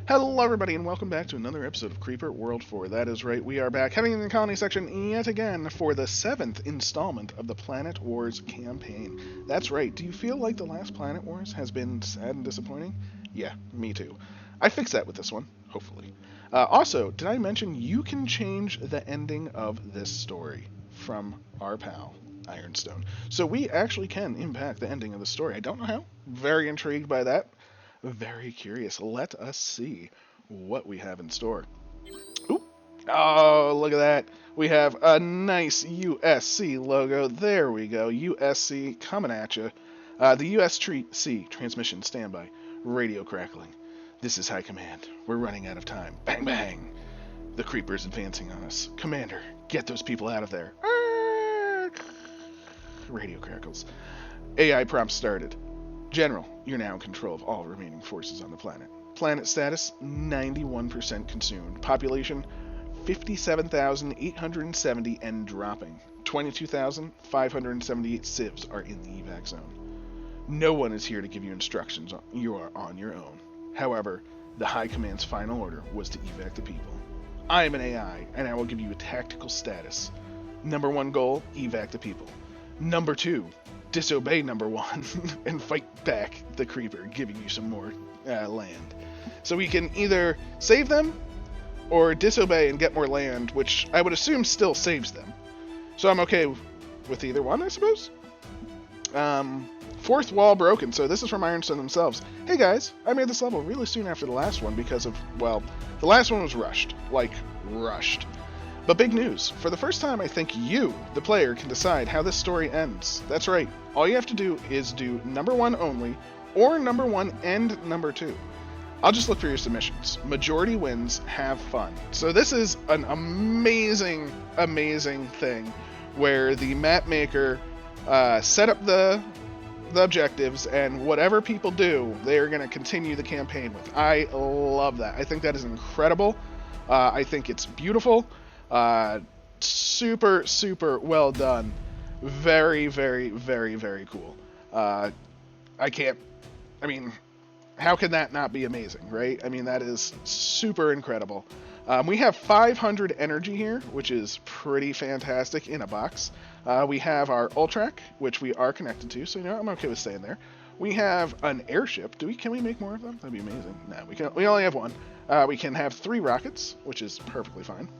Hello, everybody, and welcome back to another episode of Creeper World 4. That is right, we are back, heading in the colony section yet again for the 7th installment of the Planet Wars campaign. That's right, do you feel like the last Planet Wars has been sad and disappointing? Yeah, me too. I fixed that with this one, hopefully. Also, did I mention you can change the ending of this story from our pal, Ironstone? So we actually can impact the ending of the story. I don't know how. Very intrigued by that. Very curious. Let us see what we have in store. Oop. Oh, look at that. We have a nice USC logo. There we go. USC coming at you. The USC transmission standby. Radio crackling. This is High Command. We're running out of time. Bang, bang. The creeper's advancing on us. Commander, get those people out of there. Radio crackles. AI prompt started. General, you're now in control of all remaining forces on the planet. Planet status, 91% consumed. Population, 57,870 and dropping. 22,578 civs are in the evac zone. No one is here to give you instructions. You are on your own. However, the High Command's final order was to evac the people. I am an AI, and I will give you a tactical status. Number 1 goal, evac the people. Number 2, disobey number 1 and fight back the creeper, giving you some more land. So we can either save them or disobey and get more land, which I would assume still saves them. So I'm okay with either one, I suppose. Fourth wall broken. So this is from Ironstone themselves. Hey guys, I made this level really soon after the last one because of, well, the last one was rushed. Like, rushed. But big news, for the first time I think you, the player, can decide how this story ends. That's right, all you have to do is do number 1 only, or number 1 and number 2. I'll just look for your submissions. Majority wins, have fun. So this is an amazing, amazing thing where the map maker set up the objectives, and whatever people do, they're going to continue the campaign with. I love that. I think that is incredible. I think it's beautiful. Super, super well done. Very, very, very, very cool. I mean, how can that not be amazing, right? I mean, that is super incredible. We have 500 energy here, which is pretty fantastic in a box. We have our Ultrac, which we are connected to, so you know I'm okay with staying there. We have an airship. Can we make more of them? That'd be amazing. No, we only have 1. We can have 3 rockets, which is perfectly fine.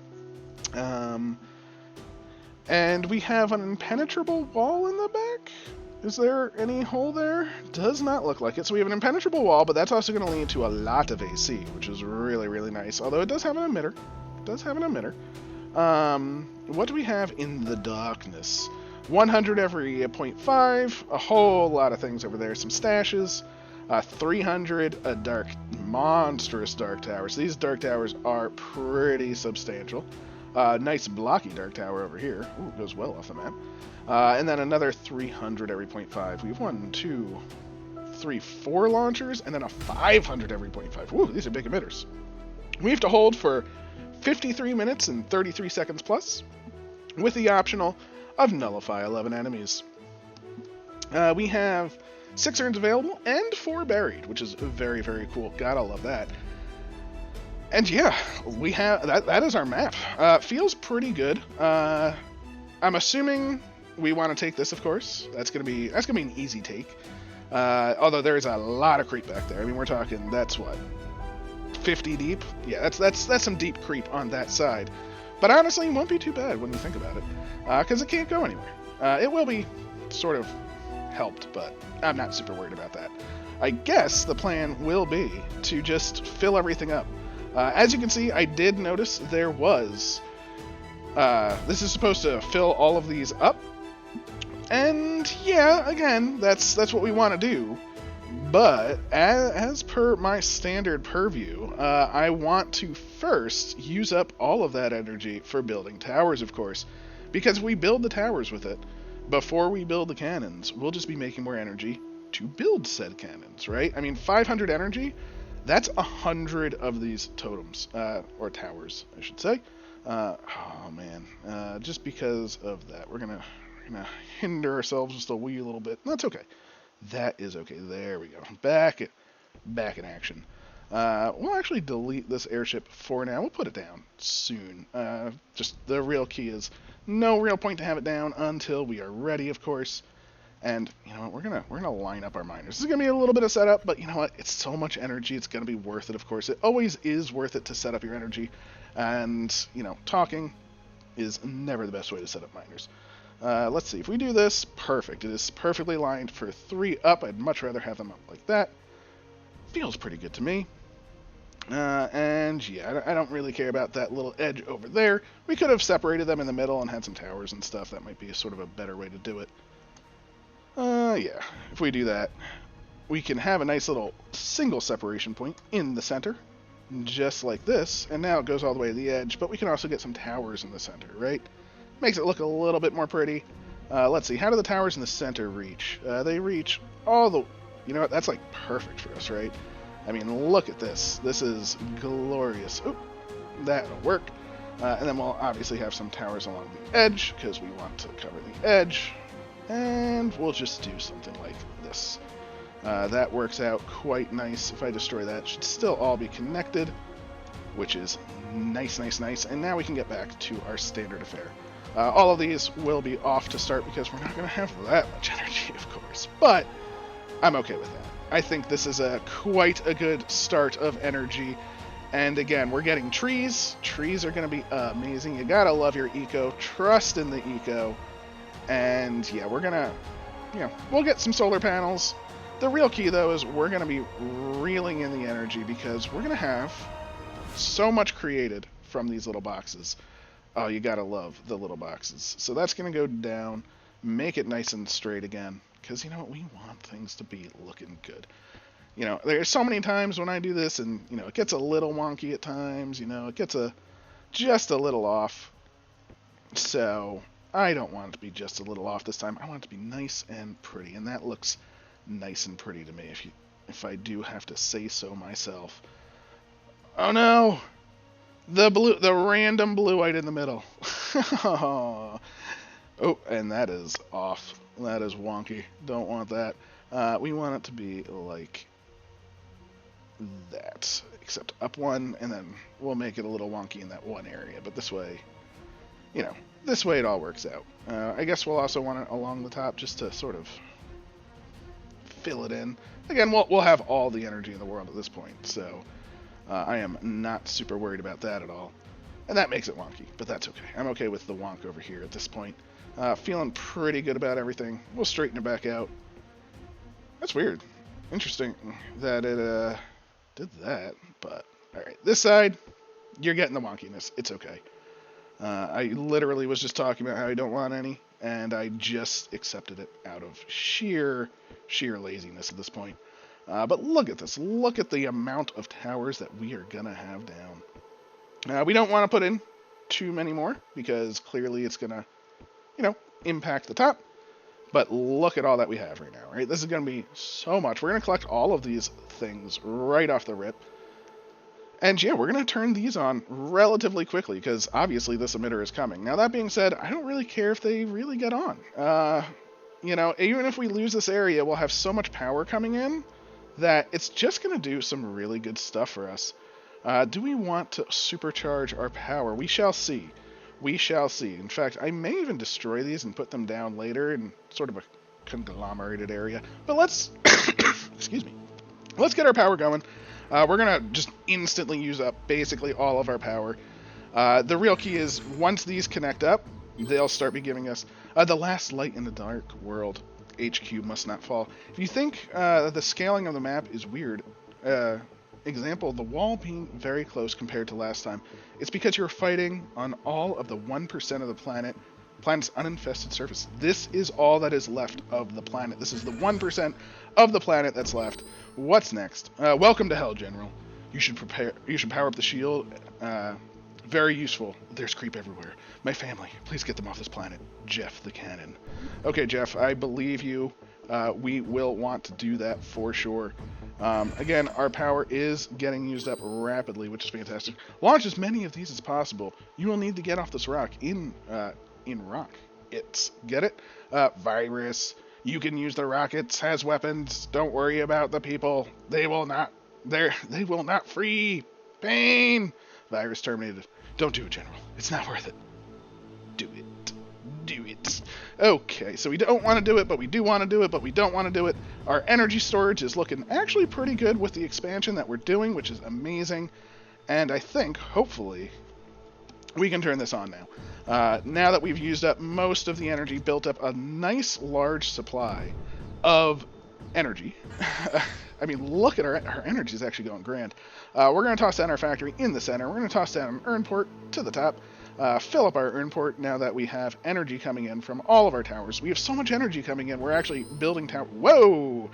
And we have an impenetrable wall in the back. Is there any hole there? Does not look like it. So we have an impenetrable wall, but that's also going to lead to a lot of AC, which is really, really nice. Although it does have an emitter. What do we have in the darkness? 100 every 0.5. A whole lot of things over there. Some stashes. 300 monstrous dark towers. These dark towers are pretty substantial. Nice blocky dark tower over here. Ooh, goes well off the map. And then another 300 every 0.5. We have 1, 2, 3, 4 launchers, and then a 500 every 0.5. Ooh, these are big emitters. We have to hold for 53 minutes and 33 seconds plus, with the optional of nullify 11 enemies. We have 6 urns available and 4 buried, which is very, very cool. Gotta love that. And yeah, we have that is our map. Feels pretty good. I'm assuming we want to take this, of course. That's gonna be an easy take. Although there's a lot of creep back there. I mean, we're talking, that's what, 50 deep? Yeah, that's some deep creep on that side. But honestly, it won't be too bad when you think about it, because it can't go anywhere. It will be sort of helped, but I'm not super worried about that. I guess the plan will be to just fill everything up. As you can see, I did notice there was... this is supposed to fill all of these up. And yeah, again, that's what we want to do. But as per my standard purview, I want to first use up all of that energy for building towers, of course. Because if we build the towers with it, before we build the cannons, we'll just be making more energy to build said cannons, right? I mean, 500 energy... That's 100 of these totems, or towers, I should say. Oh man, just because of that, we're gonna hinder ourselves just a wee little bit. That's okay. That is okay. There we go. Back in action. We'll actually delete this airship for now. We'll put it down soon. Just the real key is no real point to have it down until we are ready, of course. And you know what, we're gonna line up our miners. This is gonna be a little bit of setup, but you know what? It's so much energy. It's gonna be worth it. Of course, it always is worth it to set up your energy. And you know, talking is never the best way to set up miners. Let's see if we do this. Perfect. It is perfectly lined for 3 up. I'd much rather have them up like that. Feels pretty good to me. And yeah, I don't really care about that little edge over there. We could have separated them in the middle and had some towers and stuff. That might be sort of a better way to do it. Yeah, if we do that, we can have a nice little single separation point in the center, just like this, and now it goes all the way to the edge, but we can also get some towers in the center, right? Makes it look a little bit more pretty. Let's see, how do the towers in the center reach? They reach all the... You know what, that's like perfect for us, right? I mean, look at this. This is glorious. Oop, that'll work. And then we'll obviously have some towers along the edge, because we want to cover the edge. And we'll just do something like this. That works out quite nice. If I destroy that, it should still all be connected, which is nice, nice, nice. And now we can get back to our standard affair. All of these will be off to start because we're not going to have that much energy, of course. But I'm okay with that. I think this is quite a good start of energy. And again, we're getting trees. Trees are going to be amazing. You got to love your eco. Trust in the eco. And yeah, we're gonna, you know, we'll get some solar panels. The real key though is we're gonna be reeling in the energy because we're gonna have so much created from these little boxes. Oh, you gotta love the little boxes. So that's gonna go down, make it nice and straight again, because you know what, we want things to be looking good. You know, there's so many times when I do this and you know it gets a little wonky at times. You know, it gets just a little off. So I don't want it to be just a little off this time. I want it to be nice and pretty, and that looks nice and pretty to me, if I do have to say so myself. Oh no! The random blue white in the middle. Oh, and that is off. That is wonky. Don't want that. We want it to be like that, except up one, and then we'll make it a little wonky in that one area, but this way, you know, this way it all works out. I guess we'll also want it along the top just to sort of fill it in. Again, we'll have all the energy in the world at this point, so I am not super worried about that at all. And that makes it wonky, but that's okay. I'm okay with the wonk over here at this point. Feeling pretty good about everything. We'll straighten it back out. That's weird. Interesting that it did that, but alright. This side, you're getting the wonkiness. It's okay. I literally was just talking about how I don't want any, and I just accepted it out of sheer laziness at this point. But look at this. Look at the amount of towers that we are going to have down. We don't want to put in too many more, because clearly it's going to, you know, impact the top. But look at all that we have right now, right? This is going to be so much. We're going to collect all of these things right off the rip. And yeah, we're going to turn these on relatively quickly because obviously this emitter is coming. Now that being said, I don't really care if they really get on. You know, even if we lose this area, we'll have so much power coming in that it's just going to do some really good stuff for us. Do we want to supercharge our power? We shall see. We shall see. In fact, I may even destroy these and put them down later in sort of a conglomerated area. But let's, excuse me, let's get our power going. We're going to just instantly use up basically all of our power. The real key is once these connect up, they'll start be giving us the last light in the dark world. HQ must not fall. If you think the scaling of the map is weird, example, the wall being very close compared to last time, it's because you're fighting on all of the 1% of the planet's uninfested surface. This is all that is left of the planet. This is the 1% of the planet that's left. What's next? Welcome to hell, General. You should power up the shield. Very useful. There's creep everywhere. My family, please get them off this planet. Jeff the Cannon. Okay, Jeff, I believe you. We will want to do that for sure. Again, our power is getting used up rapidly, which is fantastic. Launch as many of these as possible. You will need to get off this rock in rockets. Get it? Virus. You can use the rockets as weapons. Don't worry about the people. They will not They will not free. Pain. Virus terminated. Don't do it, General. It's not worth it. Do it. Do it. Okay, so we don't want to do it, but we do want to do it, but we don't want to do it. Our energy storage is looking actually pretty good with the expansion that we're doing, which is amazing. And I think, hopefully, we can turn this on now. Now that we've used up most of the energy, built up a nice large supply of energy. I mean, look at our energy is actually going grand. We're going to toss down our factory in the center. We're going to toss down an urn port to the top. Fill up our urn port now that we have energy coming in from all of our towers. We have so much energy coming in, we're actually building tower. Whoa!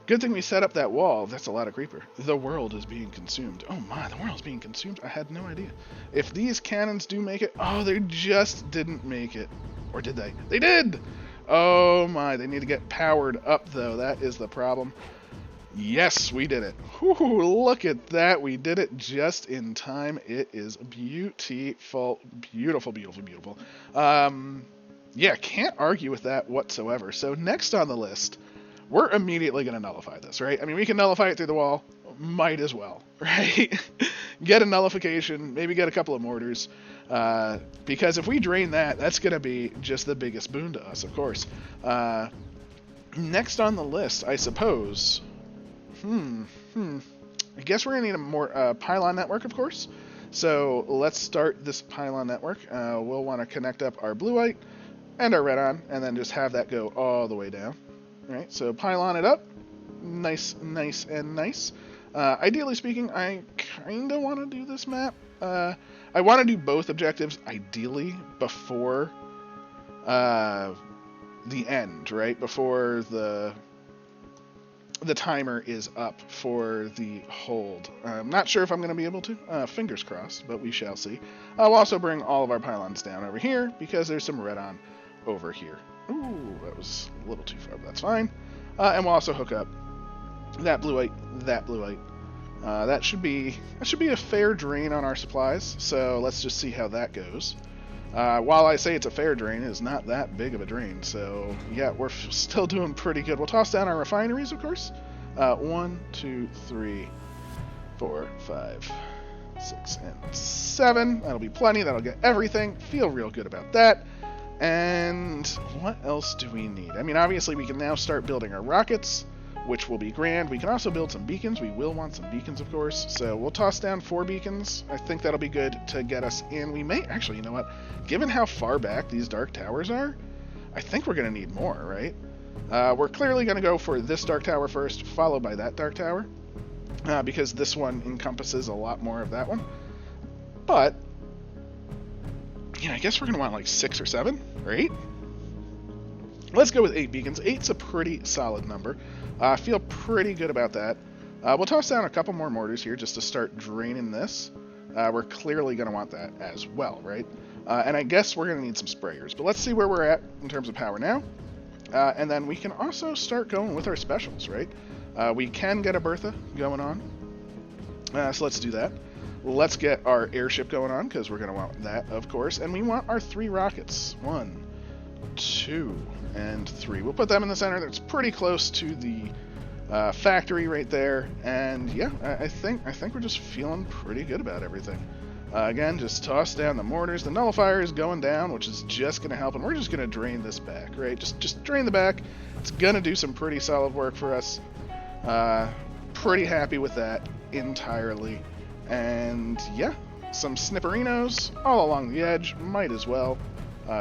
Good thing we set up that wall. That's a lot of creeper. The world is being consumed. Oh my, the world's being consumed? I had no idea. If these cannons do make it... Oh, they just didn't make it. Or did they? They did! Oh my, they need to get powered up though. That is the problem. Yes, we did it. Whew, look at that. We did it just in time. It is beautiful. Beautiful, beautiful, beautiful. Yeah, can't argue with that whatsoever. So next on the list, we're immediately going to nullify this, right? I mean, we can nullify it through the wall. Might as well, right? Get a nullification, maybe get a couple of mortars. Because if we drain that, that's going to be just the biggest boon to us, of course. Next on the list, I suppose... I guess we're going to need a more pylon network, of course. So let's start this pylon network. We'll want to connect up our blue white and our red on, and then just have that go all the way down. All right, so pylon it up. Nice, nice, and nice. Ideally speaking, I kind of want to do this map. I want to do both objectives, ideally, before the end, right? Before the timer is up for the hold. I'm not sure if I'm going to be able to. Fingers crossed, but we shall see. I'll also bring all of our pylons down over here because there's some red on over here. Ooh, that was a little too far, but that's fine. And we'll also hook up that blue white, that blue white. That should be a fair drain on our supplies. So let's just see how that goes. While I say it's a fair drain, it is not that big of a drain. So, yeah, we're still doing pretty good. We'll toss down our refineries, of course. 1, 2, 3, 4, 5, 6, and 7. That'll be plenty. That'll get everything. Feel real good about that. And what else do we need? I mean, obviously, we can now start building our rockets, which will be grand. We can also build some beacons. We will want some beacons, of course. So we'll toss down 4 beacons. I think that'll be good to get us in. We may... Actually, you know what? Given how far back these dark towers are, I think we're going to need more, right? We're clearly going to go for this dark tower first, followed by that dark tower, because this one encompasses a lot more of that one. But, yeah, I guess we're going to want like 6 or 7 or 8. Let's go with 8 beacons. 8's a pretty solid number. I feel pretty good about that. We'll toss down a couple more mortars here just to start draining this. We're clearly going to want that as well, right? And I guess we're going to need some sprayers. But let's see where we're at in terms of power now. And then we can also start going with our specials, right? We can get a Bertha going on. So let's do that. Let's get our airship going on, because we're going to want that, of course. And we want our 3 rockets. 1, 2, and 3. We'll put them in the center. That's pretty close to the factory right there. And yeah, I think we're just feeling pretty good about everything. Again, just toss down the mortars. The nullifier is going down, which is just going to help. And we're just going to drain this back, right? Just drain the back. It's going to do some pretty solid work for us. Pretty happy with that entirely. And yeah, some snipperinos all along the edge. Might as well.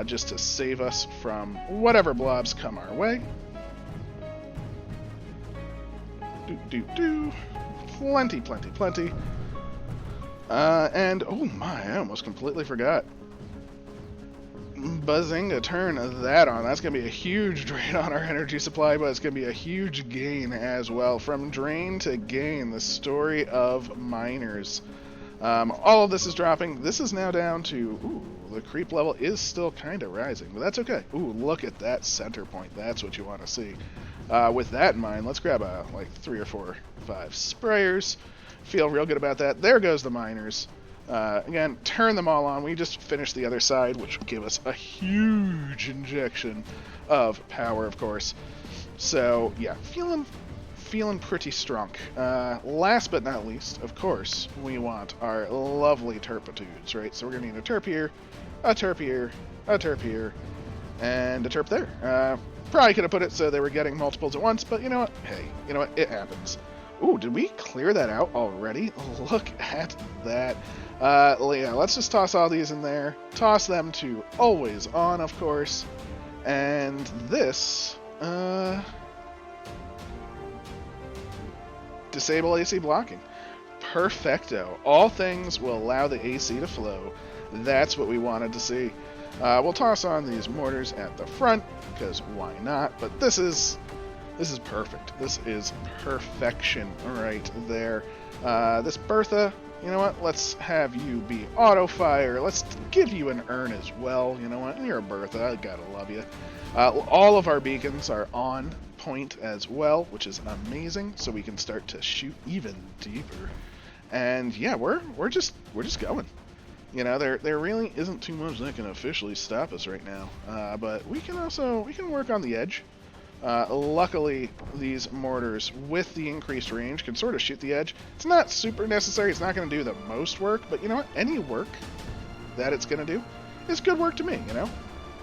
Just to save us from whatever blobs come our way. Plenty, plenty, plenty. And, oh my, I almost completely forgot. Bazinga, turn that on. That's going to be a huge drain on our energy supply, but it's going to be a huge gain as well. From drain to gain, the story of miners. All of this is dropping. This is now down to... Ooh, the creep level is still kind of rising, but that's okay. Ooh, look at that center point. That's what you want to see. With that in mind, let's grab like 3 or 4, 5 sprayers. Feel real good about that. There goes the miners. Again, turn them all on. We just finished the other side, which will give us a huge injection of power, of course. So, yeah, feeling pretty strong. Last but not least, of course, we want our lovely turpitudes, right? So we're gonna need a turp here, a turp here, a turp here, and a turp there. Probably could have put it so they were getting multiples at once, but you know what? Hey, you know what? It happens. Ooh, did we clear that out already? Look at that. Yeah, let's just toss all these in there. Toss them to always on, of course. And this, disable AC blocking. Perfecto. All things will allow the AC to flow. That's what we wanted to see. We'll toss on these mortars at the front, because why not? But this is perfect. This is perfection right there. This Bertha, you know what? Let's have you be auto fire. Let's give you an urn as well. You know what? You're a Bertha. I gotta love you. All of our beacons are on point as well, which is amazing. So we can start to shoot even deeper. And yeah, we're just going. You know, there really isn't too much that can officially stop us right now. But we can work on the edge. Luckily, these mortars, with the increased range, can sort of shoot the edge. It's not super necessary. It's not going to do the most work, but you know what? Any work that it's going to do is good work to me, you know?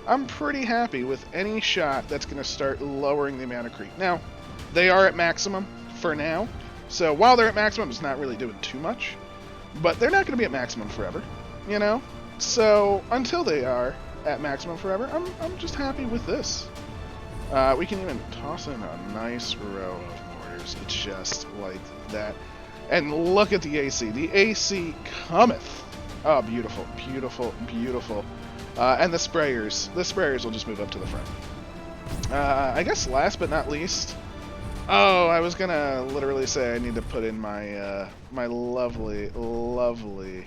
I'm pretty happy with any shot that's going to start lowering the amount of creep. Now, they are at maximum for now, so while they're at maximum, it's not really doing too much, but they're not going to be at maximum forever, you know? So, until they are at maximum forever, I'm just happy with this. We can even toss in a nice row of mortars, just like that. And look at the AC. The AC cometh. Oh, beautiful, beautiful, beautiful. And the sprayers will just move up to the front. I guess last but not least, oh, I was gonna literally say I need to put in my my lovely, lovely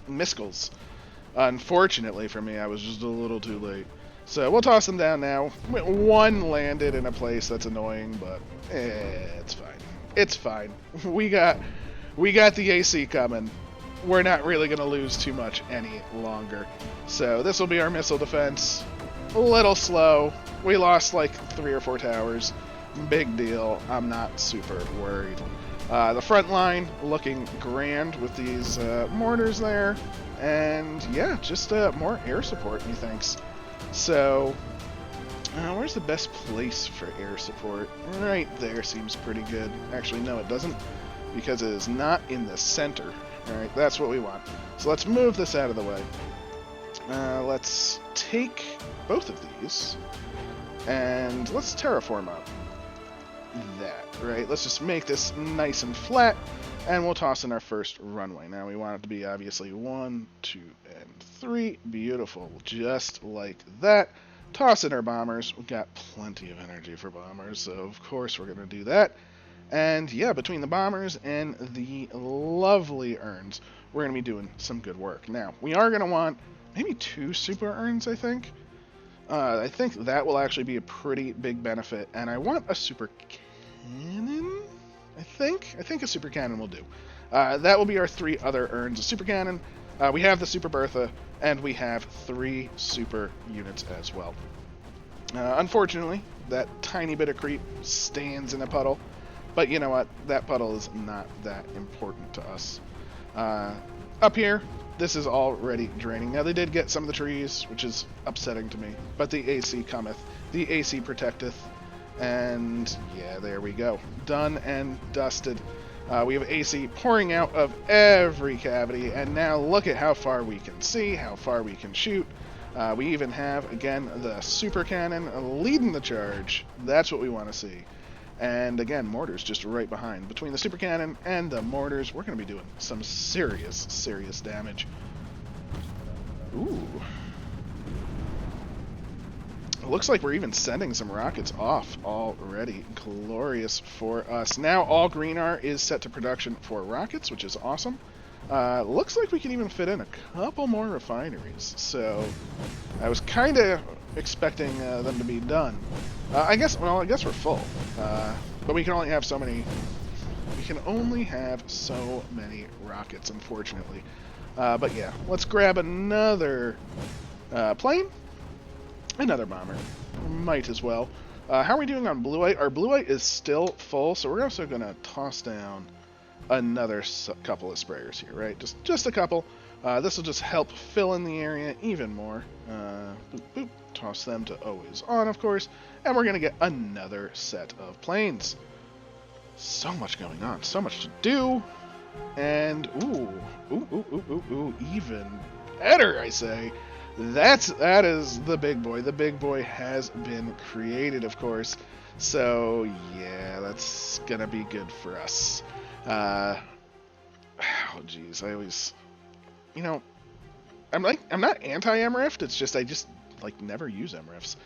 Miskels. Unfortunately for me, I was just a little too late. So we'll toss them down now. One landed in a place that's annoying, but it's fine. It's fine. We got the AC coming. We're not really going to lose too much any longer. So this will be our missile defense. A little slow. We lost like 3 or 4 towers. Big deal. I'm not super worried. The front line looking grand with these mortars there. And yeah, just more air support, methinks. So, where's the best place for air support? Right there seems pretty good. Actually, no, it doesn't, because it is not in the center. Alright, that's what we want. So let's move this out of the way. Let's take both of these, and let's terraform up that, right? Let's just make this nice and flat. And we'll toss in our first runway. Now we want it to be obviously 1, 2, and 3. Beautiful. Just like that. Toss in our bombers. We've got plenty of energy for bombers, so of course we're going to do that. And yeah, between the bombers and the lovely urns, we're going to be doing some good work. Now, we are going to want maybe 2 super urns, I think. I think that will actually be a pretty big benefit. And I want a super cannon? I think a super cannon will do. That will be our 3 other urns. A super cannon, we have the super Bertha, and we have 3 super units as well. Unfortunately, that tiny bit of creep stands in a puddle, but you know what? That puddle is not that important to us. Up here, this is already draining. Now, they did get some of the trees, which is upsetting to me, but the AC cometh. The AC protecteth. And yeah, there we go. Done and dusted. We have AC pouring out of every cavity, and now look at how far we can see, how far we can shoot. We even have, again, the super cannon leading the charge. That's what we want to see. And again, mortars just right behind. Between the super cannon and the mortars, we're going to be doing some serious, serious damage. Ooh. It looks like we're even sending some rockets off already. Glorious for us. Now all Greenar is set to production for rockets, which is awesome. Looks like we can even fit in a couple more refineries. So I was kind of expecting them to be done. I guess we're full. But we can only have so many. We can only have so many rockets, unfortunately. But yeah, let's grab another plane. Another bomber. Might as well. How are we doing on blue white? Our blue white is still full, so we're also going to toss down another couple of sprayers here, right? Just a couple. This will just help fill in the area even more. Boop, boop. Toss them to always on, of course. And we're going to get another set of planes. So much going on. So much to do. And, ooh, even better, I say. That is the big boy. The big boy has been created, of course. So, yeah, that's going to be good for us. Oh, geez, I always, you know, I'm not anti-MRIFT, it's just, I just, like, never use MRIFs,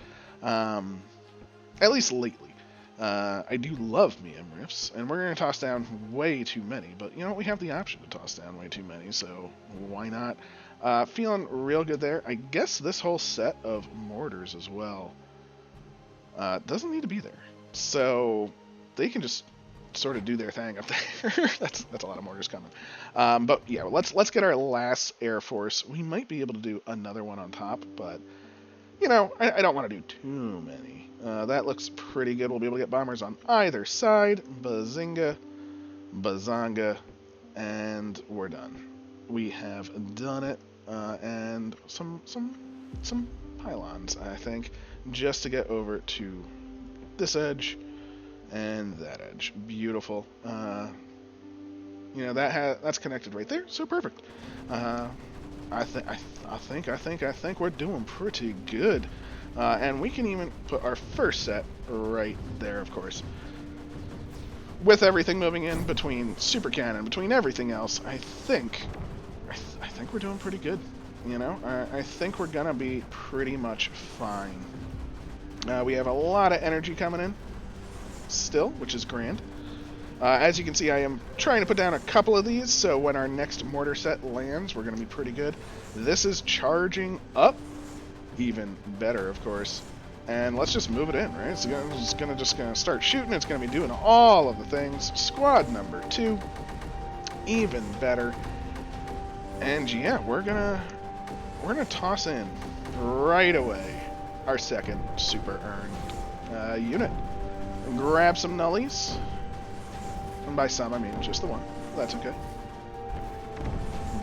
at least lately. I do love me MRIFs, and we're going to toss down way too many, but, you know, we have the option to toss down way too many, so why not? Feeling real good there. I guess this whole set of mortars as well doesn't need to be there, so they can just sort of do their thing up there. that's a lot of mortars coming. But yeah, let's get our last Air Force. We might be able to do another one on top, but you know, I don't want to do too many. That looks pretty good. We'll be able to get bombers on either side. Bazinga, bazanga, and we're done. We have done it, and some pylons, I think, just to get over to this edge. And that edge, beautiful. You know, that's connected right there, so perfect. I think we're doing pretty good. And we can even put our first set right there, of course. With everything moving in between super cannon, between everything else, I think we're doing pretty good. You know, I think we're gonna be pretty much fine. We have a lot of energy coming in still, which is grand. As you can see, I am trying to put down a couple of these, so when our next mortar set lands, we're going to be pretty good. This is charging up, even better, of course. And let's just move it in, right? It's just gonna start shooting. It's going to be doing all of the things. Squad number 2, even better. And yeah, we're gonna toss in right away our second super earned unit. Grab some nullies. And by some, I mean just the one. That's okay.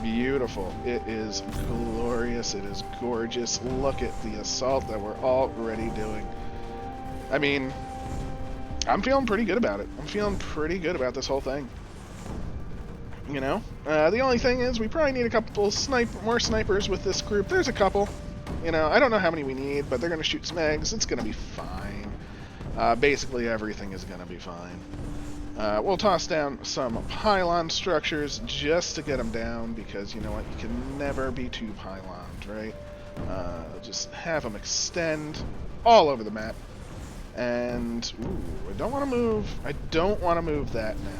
Beautiful. It is glorious. It is gorgeous. Look at the assault that we're already doing. I mean, I'm feeling pretty good about it. I'm feeling pretty good about this whole thing. You know? The only thing is we probably need a couple more snipers with this group. There's a couple. You know, I don't know how many we need, but they're going to shoot some eggs. It's going to be fine. Basically everything is going to be fine. We'll toss down some pylon structures just to get them down, because you know what, you can never be too pyloned, right? Just have them extend all over the map. And, ooh, I don't want to move that now.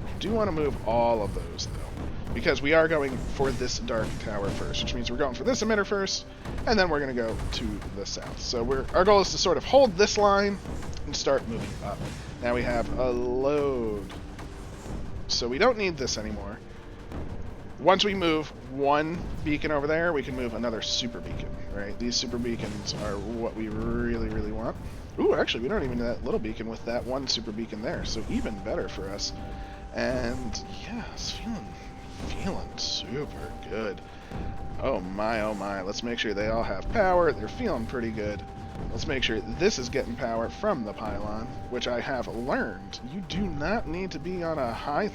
I do want to move all of those, though, because we are going for this dark tower first, which means we're going for this emitter first, and then we're going to go to the south. So our goal is to sort of hold this line and start moving up. Now we have a load, so we don't need this anymore. Once we move one beacon over there, we can move another super beacon, right? These super beacons are what we really, really want. Ooh, actually, we don't even need that little beacon with that one super beacon there, so even better for us. And yeah, it's feeling super good. Oh my, let's make sure they all have power. They're feeling pretty good. Let's make sure this is getting power from the pylon, which I have learned. You do not need to be on a high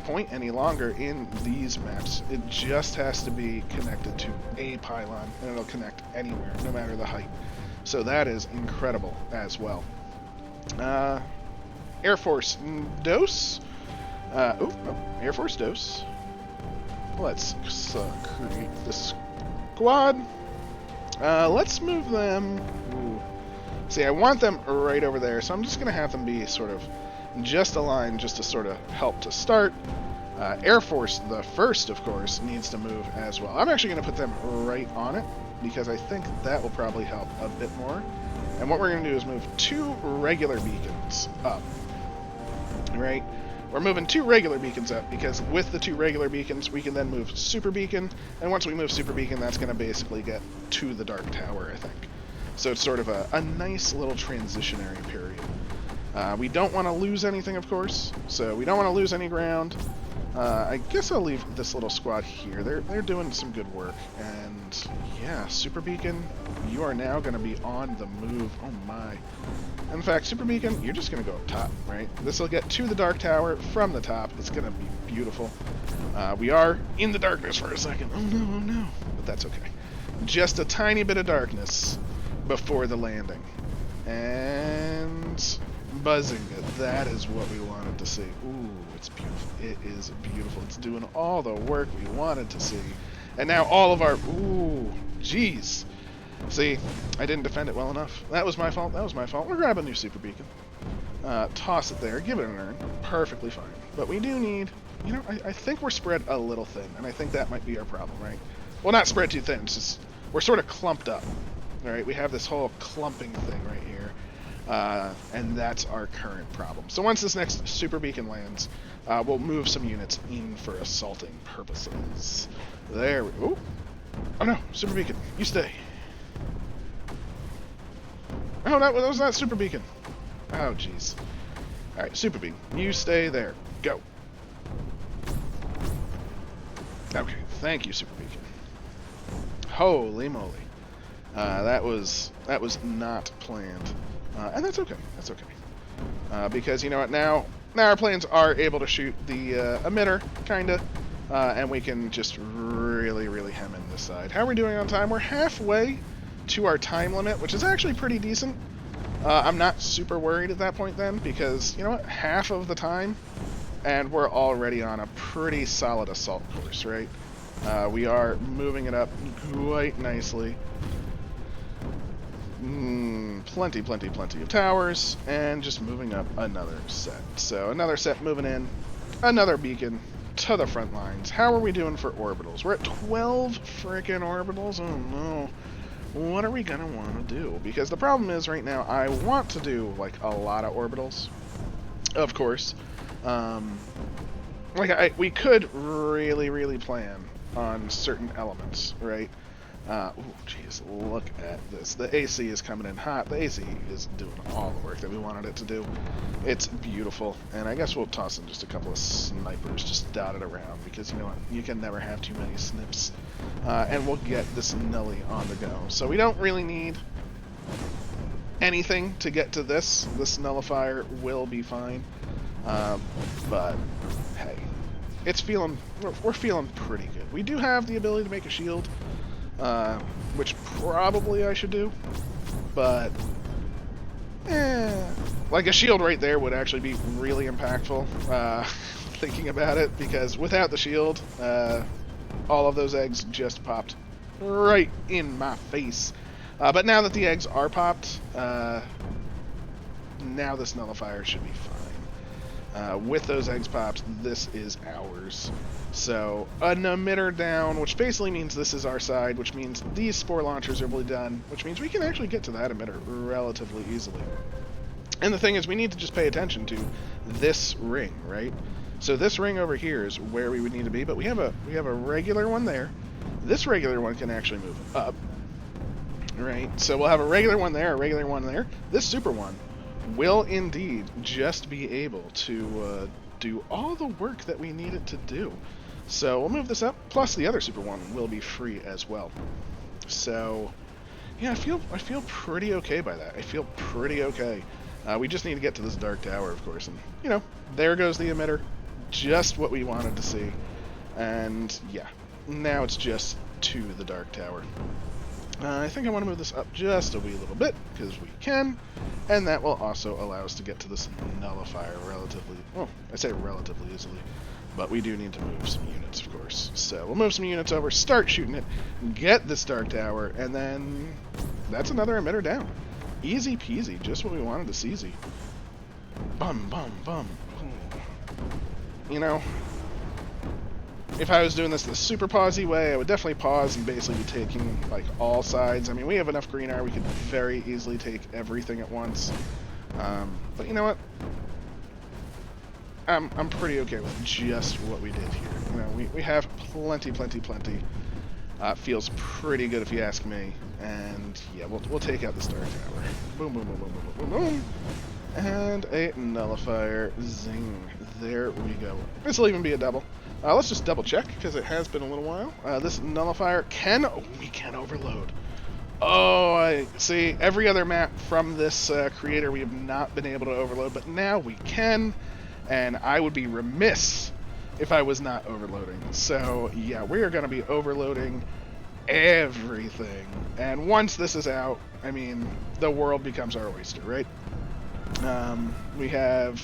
point any longer in these maps. It just has to be connected to a pylon, and it'll connect anywhere, no matter the height. So that is incredible as well. Air Force Dose. Air Force Dose. Let's create this squad. Let's move them. Ooh. See, I want them right over there, so I'm just going to have them be sort of just aligned, just to sort of help to start. Air Force, the first, of course, needs to move as well. I'm actually going to put them right on it, because I think that will probably help a bit more. And what we're going to do is move 2 regular beacons up. Right? We're We're moving 2 regular beacons up, because with the 2 regular beacons, we can then move Super Beacon, and once we move Super Beacon, that's going to basically get to the Dark Tower, I think. So it's sort of a nice little transitionary period. We don't want to lose anything, of course, so we don't want to lose any ground. I guess I'll leave this little squad here. They're doing some good work, and yeah, Super Beacon, you are now going to be on the move. Oh my. In fact, Super Beacon, you're just going to go up top, right? This will get to the Dark Tower from the top. It's going to be beautiful. We are in the darkness for a second. Oh no. But that's okay. Just a tiny bit of darkness before the landing. And buzzing. That is what we wanted to see. Ooh, it's beautiful. It is beautiful. It's doing all the work we wanted to see. And now all of our... Ooh, jeez. See, I didn't defend it well enough. That was my fault. We're grabbing a new Super Beacon. Toss it there. Give it an earn. Perfectly fine. But we do need... You know, I think we're spread a little thin. And I think that might be our problem, right? Well, not spread too thin. It's just... We're sort of clumped up. Alright, we have this whole clumping thing right here. And that's our current problem. So once this next Super Beacon lands, we'll move some units in for assaulting purposes. There we go. Oh no, Super Beacon, you stay. Oh, that was not Super Beacon. Oh, jeez. Alright, Super Beacon, you stay there. Go. Okay, thank you, Super Beacon. Holy moly. That was not planned. And that's okay. That's okay. Because, you know what, now our planes are able to shoot the emitter, kinda. And we can just really hem in this side. How are we doing on time? We're halfway to our time limit, which is actually pretty decent. I'm not super worried at that point then, because, you know what, half of the time, and we're already on a pretty solid assault course, right? We are moving it up quite nicely. Plenty of towers, and just moving up another set. So another set moving in, another beacon to the front lines. How are we doing for orbitals? We're at 12 freaking orbitals. Oh no. What are we gonna want to do? Because the problem is right now I want to do like a lot of orbitals, of course. We could really plan on certain elements, right? Oh, jeez, look at this. The AC is coming in hot. The AC is doing all the work that we wanted it to do. It's beautiful. And I guess we'll toss in just a couple of snipers just dotted around, because, you know what, you can never have too many snips. And we'll get this Nully on the go. So we don't really need anything to get to this. This nullifier will be fine. But, hey, we're feeling pretty good. We do have the ability to make a shield. Which probably I should do, but like a shield right there would actually be really impactful, thinking about it, because without the shield, all of those eggs just popped right in my face. But now that the eggs are popped, now this nullifier should be fine. With those eggs popped, this is ours. So, an emitter down, which basically means this is our side, which means these spore launchers are really done, which means we can actually get to that emitter relatively easily. And the thing is, we need to just pay attention to this ring, right? So this ring over here is where we would need to be, but we have a regular one there. This regular one can actually move up, right? So we'll have a regular one there, a regular one there. This super one will indeed just be able to do all the work that we need it to do. So we'll move this up, plus the other super one will be free as well. So yeah, I feel pretty okay by that. I feel pretty okay. We just need to get to this Dark Tower, of course, and, you know, there goes the emitter. Just what we wanted to see. And yeah, now it's just to the Dark Tower. I think I want to move this up just a wee little bit, because we can, and that will also allow us to get to this nullifier relatively, well, I say relatively easily, but we do need to move some units, of course. So we'll move some units over, start shooting it, get this Dark Tower, and then that's another emitter down. Easy peasy, just what we wanted to see. Easy. Bum. You know, if I was doing this the super pausey way, I would definitely pause and basically be taking, like, all sides. I mean, we have enough green R, we could very easily take everything at once. But you know what? I'm pretty okay with just what we did here. You know, we have plenty. Feels pretty good if you ask me. And yeah, we'll take out the Star Tower. Boom, boom, boom, boom, boom, boom, boom. And a nullifier. Zing. There we go. This will even be a double. Let's just double check because it has been a little while. This nullifier we can overload. Oh, I see. Every other map from this creator we have not been able to overload, but now we can. And I would be remiss if I was not overloading. So yeah, we are going to be overloading everything. And once this is out, I mean, the world becomes our oyster, right? We have,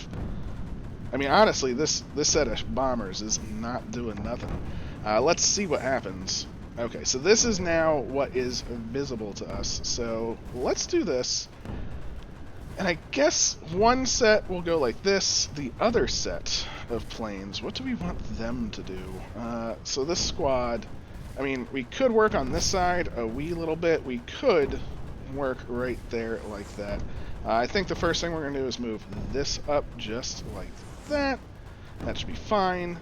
I mean, honestly, this set of bombers is not doing nothing. Let's see what happens. Okay, so this is now what is visible to us. So let's do this. And I guess one set will go like this. The other set of planes, what do we want them to do? So this squad, I mean, we could work on this side a wee little bit. We could work right there like that. I think the first thing we're going to do is move this up just like that. That should be fine.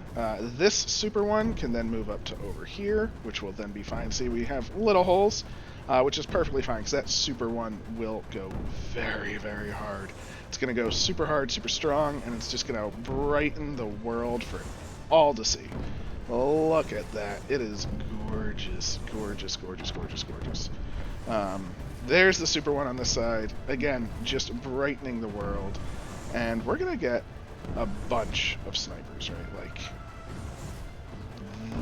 This super one can then move up to over here, which will then be fine. See, we have little holes, which is perfectly fine, because that super one will go very, very hard. It's going to go super hard, super strong, and it's just going to brighten the world for all to see. Look at that. It is gorgeous, gorgeous, gorgeous, gorgeous, gorgeous. There's the super one on this side. Again, just brightening the world. And we're going to get a bunch of snipers, right? Like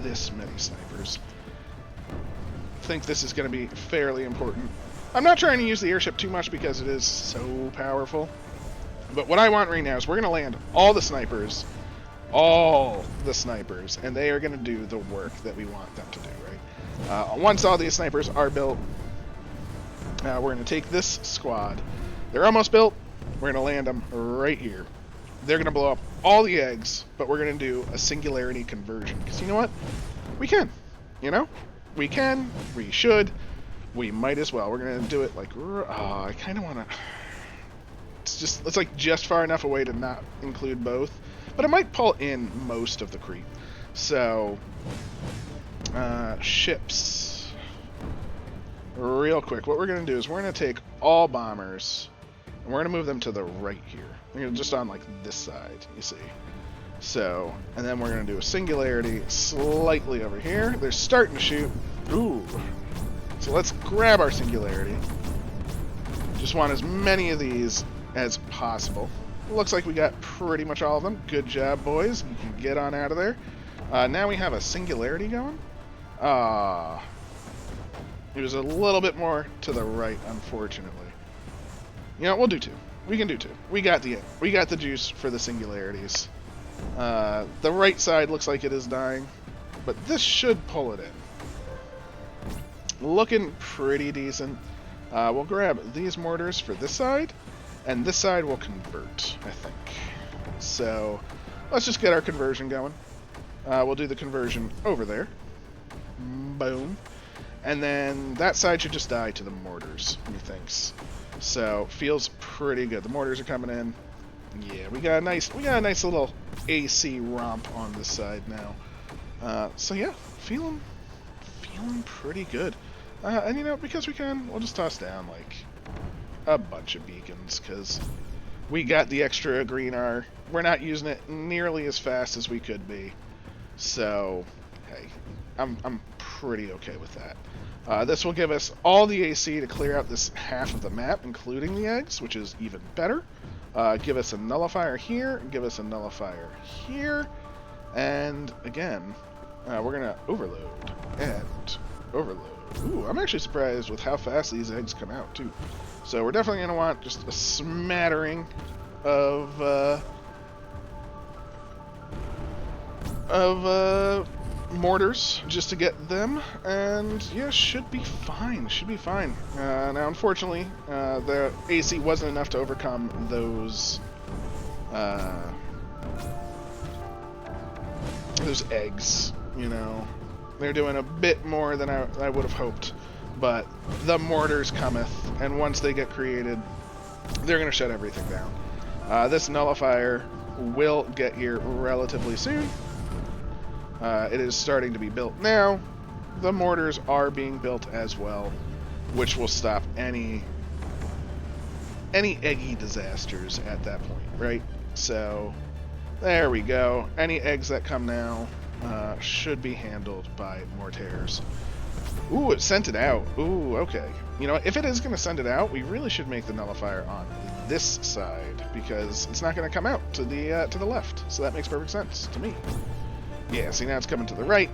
this many snipers. I think this is going to be fairly important. I'm not trying to use the airship too much because it is so powerful. But what I want right now is we're going to land all the snipers, and they are going to do the work that we want them to do, right? Once all these snipers are built, we're going to take this squad. They're almost built. We're going to land them right here. They're going to blow up all the eggs, but we're going to do a singularity conversion. Because you know what? We can. You know? We can. We should. We might as well. We're going to do it like... I kind of want to... It's like just far enough away to not include both. But it might pull in most of the creep. So... ships. Real quick, what we're going to do is we're going to take all bombers... and we're going to move them to the right here. Just on like this side, you see. So, and then we're going to do a singularity slightly over here. They're starting to shoot. Ooh. So let's grab our singularity. Just want as many of these as possible. Looks like we got pretty much all of them. Good job, boys. You can get on out of there. Now we have a singularity going. It was a little bit more to the right, unfortunately. You know, we'll do two. We can do two. We got the juice for the singularities. The right side looks like it is dying, but this should pull it in. Looking pretty decent. We'll grab these mortars for this side, and this side will convert, I think. So let's just get our conversion going. We'll do the conversion over there. Boom. And then that side should just die to the mortars, methinks. So feels pretty good. The mortars are coming in. Yeah, we got a nice little AC romp on this side now. So yeah, feeling pretty good. And you know, because we can, we'll just toss down like a bunch of beacons because we got the extra green R. We're not using it nearly as fast as we could be. So hey, I'm pretty okay with that. This will give us all the AC to clear out this half of the map, including the eggs, which is even better. Give us a nullifier here, give us a nullifier here, and again, we're going to overload and overload. Ooh, I'm actually surprised with how fast these eggs come out, too. So we're definitely going to want just a smattering of mortars just to get them, and yeah, should be fine. Now unfortunately the AC wasn't enough to overcome those eggs. You know, they're doing a bit more than I would have hoped, but the mortars cometh, and once they get created, they're gonna shut everything down. This nullifier will get here relatively soon. It is starting to be built now. The mortars are being built as well, which will stop any eggy disasters at that point, right? So there we go. Any eggs that come now should be handled by mortars. Ooh, it sent it out. Ooh, okay. You know, if it is going to send it out, we really should make the nullifier on this side, because it's not going to come out to the left. So that makes perfect sense to me. Yeah, see, now it's coming to the right.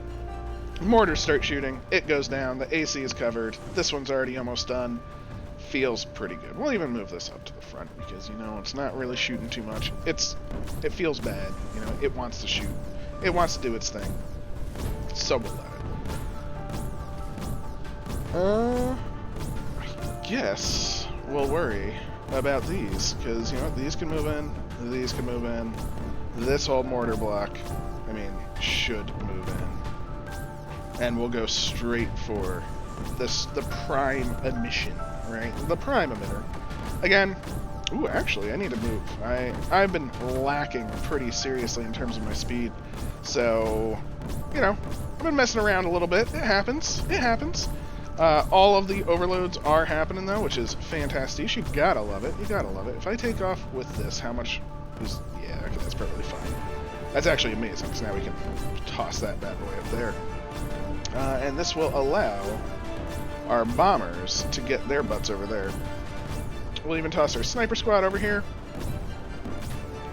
Mortars start shooting. It goes down. The AC is covered. This one's already almost done. Feels pretty good. We'll even move this up to the front because, you know, it's not really shooting too much. It feels bad. You know, it wants to shoot. It wants to do its thing. So we'll let it. I guess we'll worry about these because, you know, these can move in. These can move in. This whole mortar block, I mean, should move in. And we'll go straight for the prime emission, right? The prime emitter. Again, ooh, actually, I need to move. I've been lacking pretty seriously in terms of my speed. So, you know, I've been messing around a little bit. It happens. It happens. All of the overloads are happening, though, which is fantastic. You gotta love it. You gotta love it. If I take off with this, how much is... Yeah, okay, that's perfectly fine. That's actually amazing, because now we can toss that bad boy up there. And this will allow our bombers to get their butts over there. We'll even toss our sniper squad over here.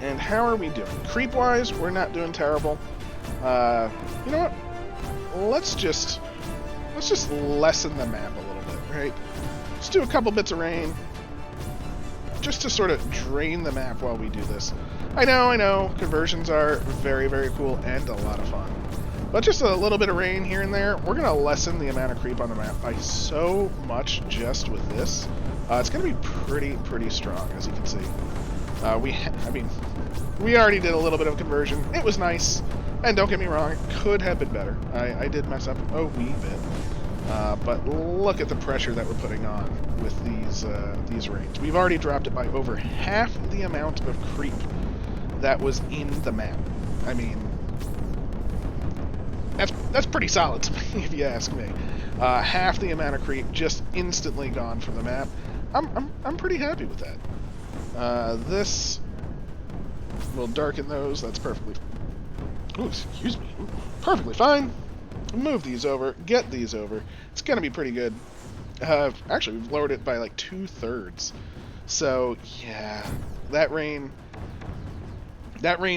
And how are we doing? Creep-wise, we're not doing terrible. You know what? Let's just lessen the map a little bit, right? Let's do a couple bits of rain. Just to sort of drain the map while we do this. I know, conversions are very, very cool and a lot of fun. But just a little bit of rain here and there, we're going to lessen the amount of creep on the map by so much just with this. It's going to be pretty strong, as you can see. We already did a little bit of conversion. It was nice, and don't get me wrong, it could have been better. I did mess up a wee bit. But look at the pressure that we're putting on with these rains. We've already dropped it by over half the amount of creep that was in the map. I mean, that's pretty solid to me, if you ask me. Half the amount of creep just instantly gone from the map. I'm pretty happy with that. This will darken those. That's perfectly. Oh, excuse me. Perfectly fine. Move these over. Get these over. It's gonna be pretty good. Actually, we've lowered it by like 2/3. So yeah, that rain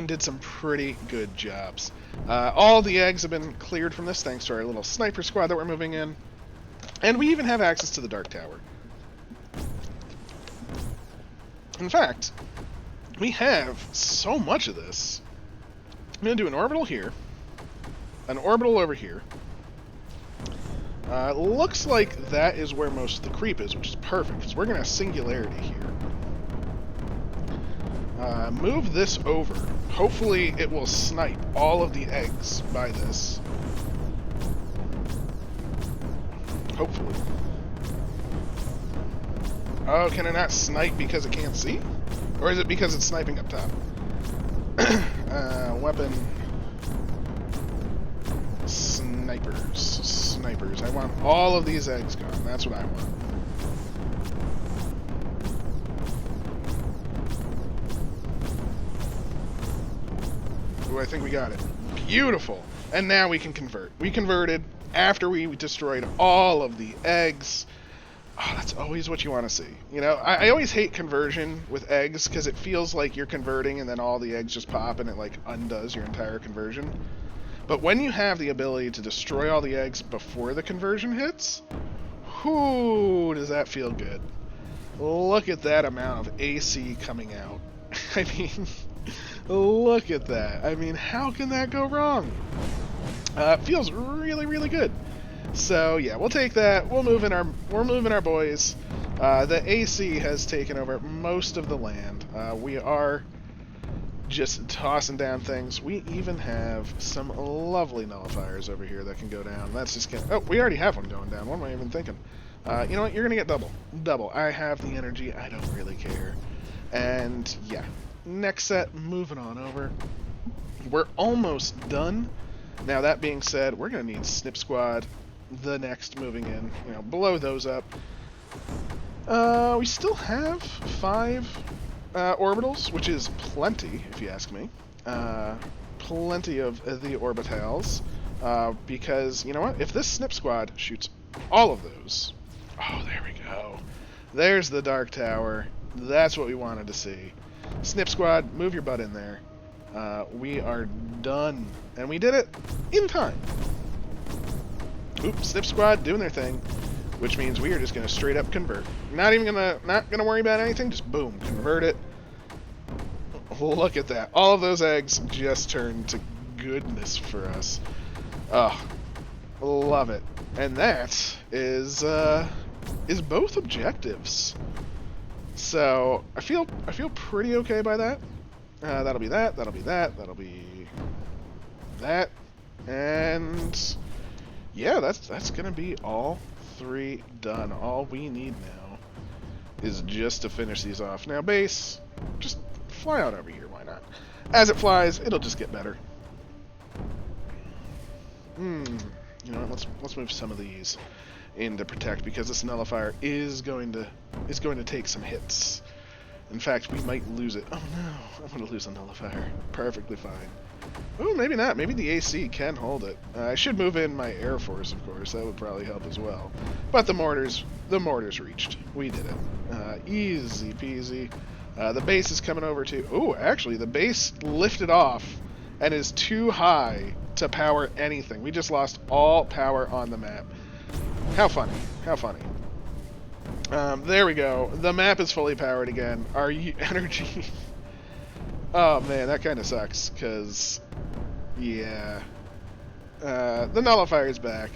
did some pretty good jobs. All the eggs have been cleared from this thanks to our little sniper squad that we're moving in. And we even have access to the Dark Tower. In fact, we have so much of this. I'm going to do an orbital here. An orbital over here. Looks like that is where most of the creep is, which is perfect, because we're going to have singularity here. Move this over. Hopefully it will snipe all of the eggs by this. Hopefully. Oh, can it not snipe because it can't see? Or is it because it's sniping up top? Weapon. Snipers. I want all of these eggs gone. That's what I want. Ooh, I think we got it. Beautiful. And now we can convert. We converted after we destroyed all of the eggs. Oh, that's always what you want to see. You know, I always hate conversion with eggs because it feels like you're converting and then all the eggs just pop and it like undoes your entire conversion. But when you have the ability to destroy all the eggs before the conversion hits, whoo, does that feel good. Look at that amount of AC coming out. I mean, look at that. I mean, how can that go wrong? It feels really, really good. So yeah, we'll take that. We're moving our boys. The AC has taken over most of the land. We are just tossing down things. We even have some lovely nullifiers over here that can go down. That's just gonna... Oh, we already have one going down. What am I even thinking? You know what? You're gonna get double. I have the energy. I don't really care. And yeah, next set, moving on over. We're almost done. Now, that being said, we're going to need Snip Squad, the next moving in. Blow those up. We still have 5 orbitals, which is plenty, if you ask me. Plenty of the orbitals. Because, you know what? If this Snip Squad shoots all of those... Oh, there we go. There's the Dark Tower. That's what we wanted to see. Snip Squad, move your butt in there. We are done. And we did it in time. Oops, Snip Squad doing their thing. Which means we are just going to straight up convert. Not gonna worry about anything, just boom, convert it. Look at that. All of those eggs just turned to goodness for us. Oh, love it. And that is both objectives. So I feel pretty okay by that. That'll be that, that'll be that, that'll be that. And yeah, that's gonna be all 3 done. All we need now is just to finish these off. Now, base, just fly out over here. Why not? As it flies, it'll just get better. You know what? Let's move some of these in to protect, because this nullifier is going to take some hits. In fact, we might lose it. Oh no, I'm going to lose the nullifier. Perfectly fine. Oh, maybe not. Maybe the AC can hold it. I should move in my Air Force, of course. That would probably help as well. But the mortars reached. We did it. Easy peasy. The base is coming over too. Oh, actually, the base lifted off and is too high to power anything. We just lost all power on the map. How funny. How funny. There we go. The map is fully powered again. Our energy... Oh man, that kind of sucks, because, yeah. The nullifier's back.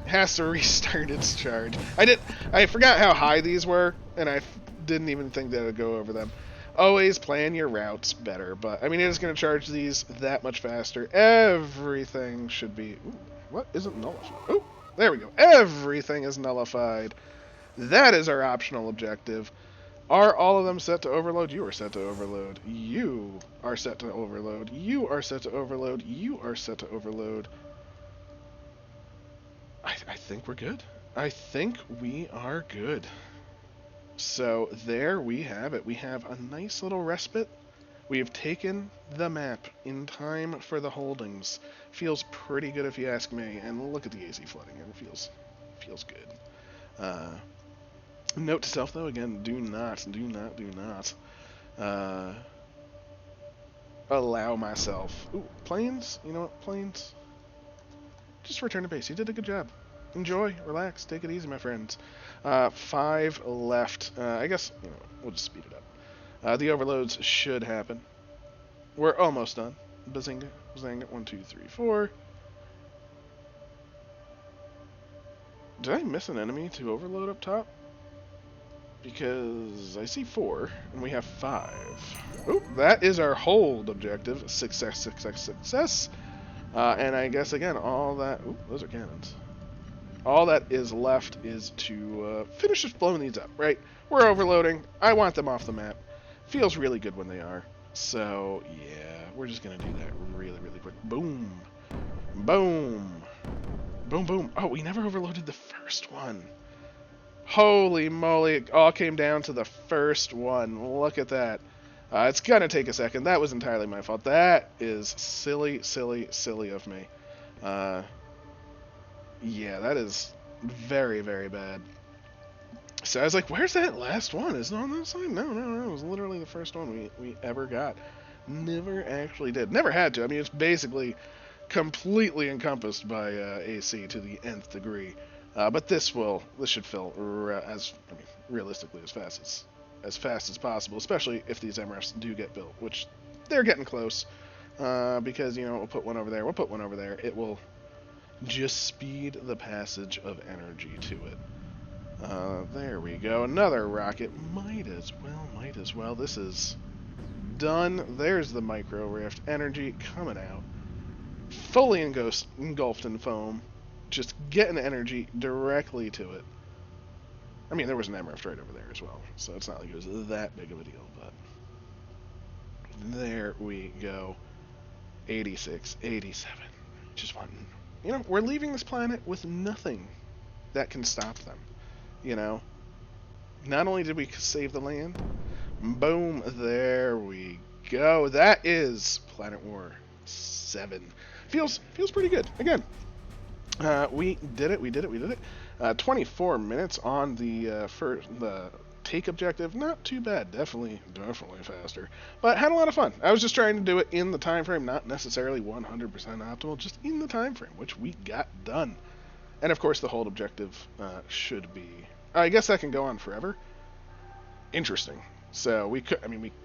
Has to restart its charge. I forgot how high these were, and I didn't even think that it would go over them. Always plan your routes better, but, I mean, it is going to charge these that much faster. Everything should be... Ooh, what isn't nullified? Oh, there we go. Everything is nullified. That is our optional objective. Are all of them set to overload? You are set to overload. You are set to overload. You are set to overload. You are set to overload. I think we're good. I think we are good. So there we have it. We have a nice little respite. We have taken the map in time for the holdings. Feels pretty good if you ask me. And look at the AC flooding. It feels good. Note to self, though, again, do not allow myself... Ooh, planes? You know what, planes? Just return to base. You did a good job. Enjoy, relax, take it easy, my friends. 5 left. I guess, we'll just speed it up. The overloads should happen. We're almost done. Bazinga, bazanga, 1, 2, 3, 4. Did I miss an enemy to overload up top? Because I see 4, and we have 5. Oh, that is our hold objective. Success, success, success. And I guess, again, all that... Ooh, those are cannons. All that is left is to finish just blowing these up, right? We're overloading. I want them off the map. Feels really good when they are. So, yeah, we're just going to do that really, really quick. Boom. Boom. Boom, boom. Oh, we never overloaded the first one. Holy moly, it all came down to the first one. Look at that. It's going to take a second. That was entirely my fault. That is silly, silly, silly of me. Yeah, that is very, very bad. So I was like, where's that last one? Is it on that side? No. It was literally the first one we ever got. Never actually did. Never had to. I mean, it's basically completely encompassed by AC to the nth degree. But this should fill realistically as fast as possible, especially if these MRFs do get built, which they're getting close. Because we'll put one over there, we'll put one over there. It will just speed the passage of energy to it. There we go. Another rocket. Might as well. This is done. There's the micro rift. Energy coming out. Fully engulfed in foam. Just getting energy directly to it. I mean, there was an MRF right over there as well, so it's not like it was that big of a deal, but... There we go. 86, 87. Just one. You know, we're leaving this planet with nothing that can stop them. You know, not only did we save the land, boom, there we go. That is Planet War 7. Feels pretty good. Again, we did it. We did it. We did it. 24 minutes on the take objective. Not too bad. Definitely faster. But had a lot of fun. I was just trying to do it in the time frame, not necessarily 100% optimal, just in the time frame, which we got done. And of course, the hold objective should be. I guess that can go on forever. Interesting. So we could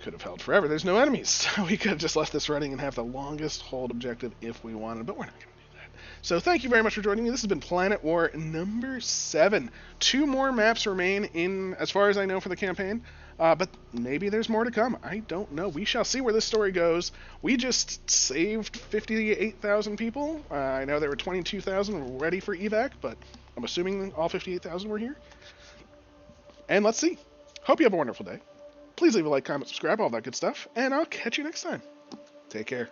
have held forever. There's no enemies, so we could have just left this running and have the longest hold objective if we wanted, but we're not going to do that. So thank you very much for joining me. This has been Planet War number 7. 2 more maps remain in, as far as I know, for the campaign. But maybe there's more to come. I don't know. We shall see where this story goes. We just saved 58,000 people. I know there were 22,000 ready for evac, but I'm assuming all 58,000 were here. And let's see. Hope you have a wonderful day. Please leave a like, comment, subscribe, all that good stuff, and I'll catch you next time. Take care.